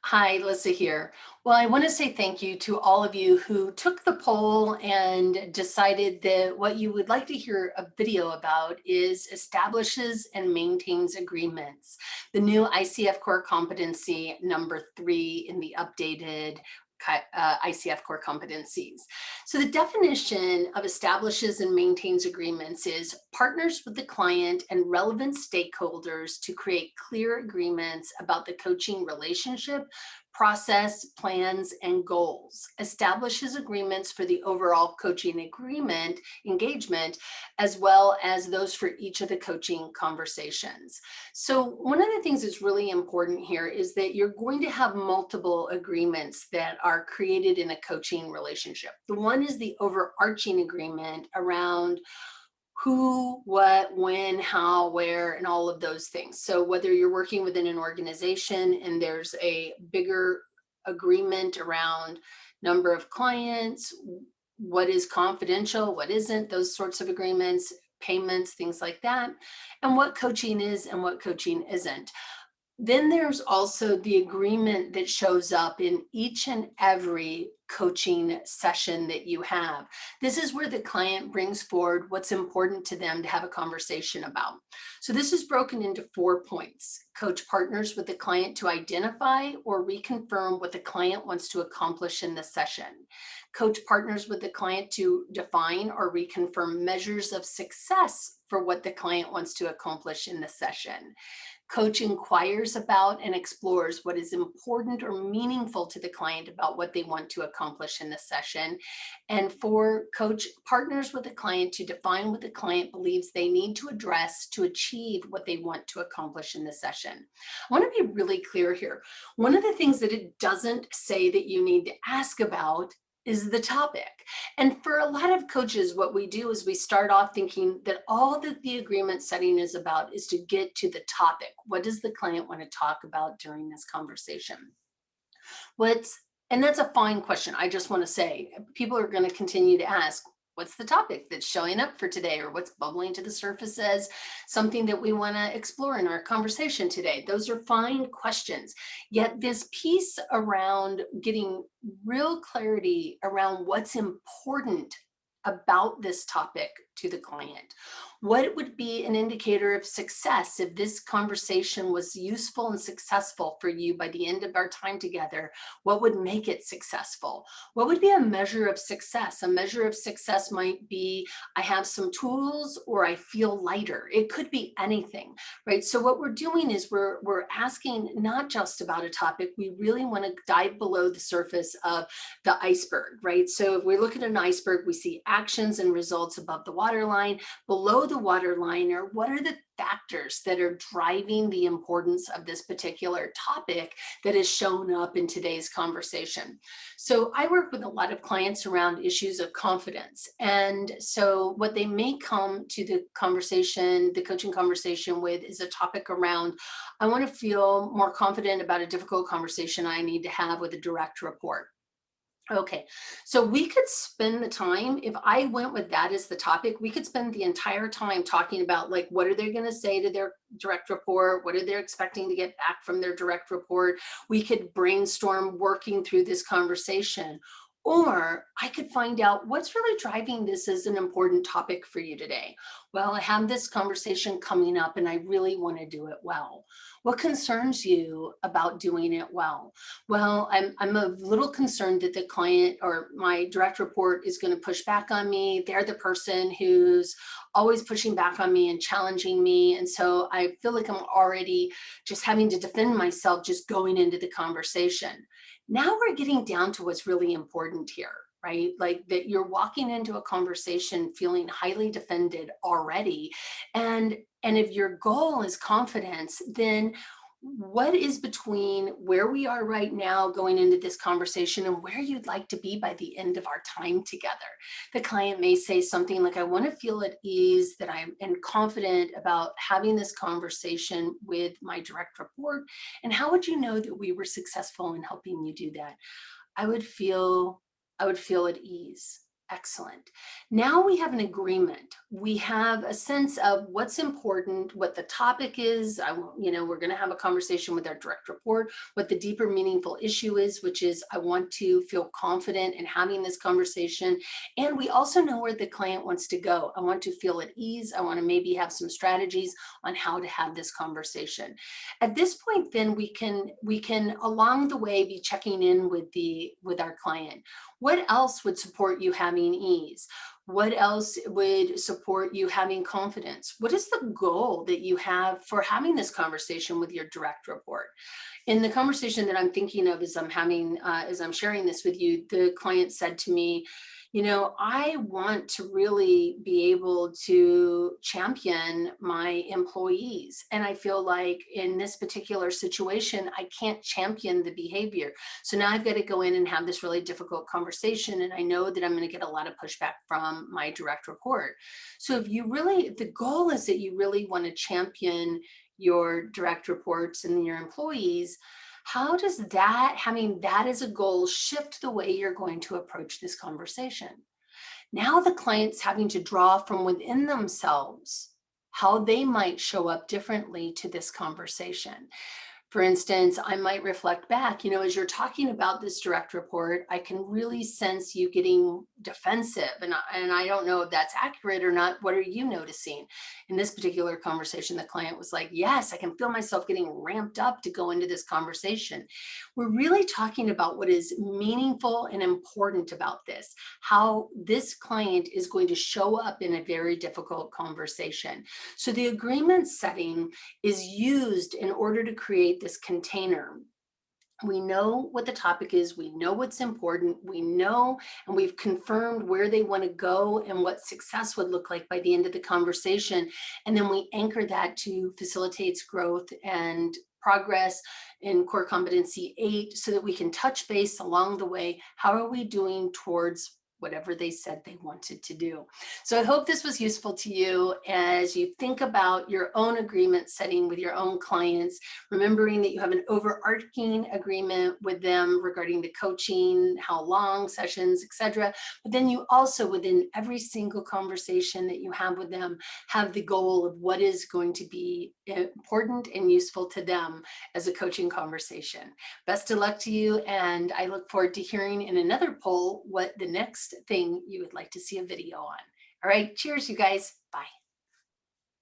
Hi, Lyssa here. Well, I want to say thank you to all of you who took the poll and decided that what you would like to hear a video about is establishes and maintains agreements, the new ICF core competency number 3 in the updated ICF core competencies. So the definition of establishes and maintains agreements is partners with the client and relevant stakeholders to create clear agreements about the coaching relationship, process, plans, and goals, establishes agreements for the overall coaching engagement, as well as those for each of the coaching conversations. So one of the things that's really important here is that you're going to have multiple agreements that are created in a coaching relationship. The one is the overarching agreement around who, what, when, how, where, and all of those things. So whether you're working within an organization and there's a bigger agreement around number of clients, what is confidential, what isn't, those sorts of agreements, payments, things like that, and what coaching is and what coaching isn't. Then there's also the agreement that shows up in each and every coaching session that you have. This is where the client brings forward what's important to them to have a conversation about. So this is broken into 4 points. Coach partners with the client to identify or reconfirm what the client wants to accomplish in the session. Coach partners with the client to define or reconfirm measures of success for what the client wants to accomplish in the session. Coach inquires about and explores what is important or meaningful to the client about what they want to accomplish in the session. And 4, coach partners with the client to define what the client believes they need to address to achieve what they want to accomplish in the session. I want to be really clear here. One of the things that it doesn't say that you need to ask about is the topic. And for a lot of coaches, what we do is we start off thinking that all that the agreement setting is about is to get to the topic. What does the client want to talk about during this conversation? What's and that's a fine question. I just want to say people are going to continue to ask, what's the topic that's showing up for today, or what's bubbling to the surface as something that we want to explore in our conversation today? Those are fine questions. Yet this piece around getting real clarity around what's important about this topic to the client. What would be an indicator of success if this conversation was useful and successful for you by the end of our time together? What would make it successful? What would be a measure of success? A measure of success might be I have some tools or I feel lighter. It could be anything, right? So what we're doing is we're asking not just about a topic, we really want to dive below the surface of the iceberg, right? So if we look at an iceberg, we see actions and results above the waterline. Below the waterline are what are the factors that are driving the importance of this particular topic that has shown up in today's conversation. So I work with a lot of clients around issues of confidence. And so what they may come to the conversation, the coaching conversation with is a topic around, I want to feel more confident about a difficult conversation I need to have with a direct report. Okay, so we could spend the time, if I went with that as the topic, we could spend the entire time talking about like, what are they going to say to their direct report? What are they expecting to get back from their direct report? We could brainstorm working through this conversation. Or I could find out what's really driving this as an important topic for you today. Well, I have this conversation coming up and I really want to do it well. What concerns you about doing it well? Well, I'm a little concerned that the client or my direct report is going to push back on me. They're the person who's always pushing back on me and challenging me. And so I feel like I'm already just having to defend myself just going into the conversation. Now we're getting down to what's really important here, right? Like that you're walking into a conversation feeling highly defended already. And if your goal is confidence, then what is between where we are right now going into this conversation and where you'd like to be by the end of our time together? The client may say something like, I want to feel at ease, that I am confident about having this conversation with my direct report. And how would you know that we were successful in helping you do that? I would feel I would feel at ease. Excellent. Now we have an agreement. We have a sense of what's important, what the topic is. We're going to have a conversation with our direct report, what the deeper meaningful issue is, which is I want to feel confident in having this conversation. And we also know where the client wants to go. I want to feel at ease. I want to maybe have some strategies on how to have this conversation. At this point, then we can along the way be checking in with our client. What else would support you having ease? What else would support you having confidence? What is the goal that you have for having this conversation with your direct report? In the conversation that I'm thinking of as as I'm sharing this with you, the client said to me, I want to really be able to champion my employees. And I feel like in this particular situation, I can't champion the behavior. So now I've got to go in and have this really difficult conversation. And I know that I'm going to get a lot of pushback from my direct report. So if the goal is that you really want to champion your direct reports and your employees, how does having that as a goal, shift the way you're going to approach this conversation? Now the client's having to draw from within themselves how they might show up differently to this conversation. For instance, I might reflect back, as you're talking about this direct report, I can really sense you getting defensive. And I don't know if that's accurate or not. What are you noticing? In this particular conversation, the client was like, yes, I can feel myself getting ramped up to go into this conversation. We're really talking about what is meaningful and important about this, how this client is going to show up in a very difficult conversation. So the agreement setting is used in order to create this container. We know what the topic is, we know what's important, we know and we've confirmed where they want to go and what success would look like by the end of the conversation. And then we anchor that to facilitates growth and progress in core competency 8 so that we can touch base along the way. How are we doing towards whatever they said they wanted to do? So I hope this was useful to you as you think about your own agreement setting with your own clients, remembering that you have an overarching agreement with them regarding the coaching, how long sessions, etc. But then you also, within every single conversation that you have with them, have the goal of what is going to be important and useful to them as a coaching conversation. Best of luck to you, and I look forward to hearing in another poll what the next thing you would like to see a video on. All right, cheers, you guys. Bye.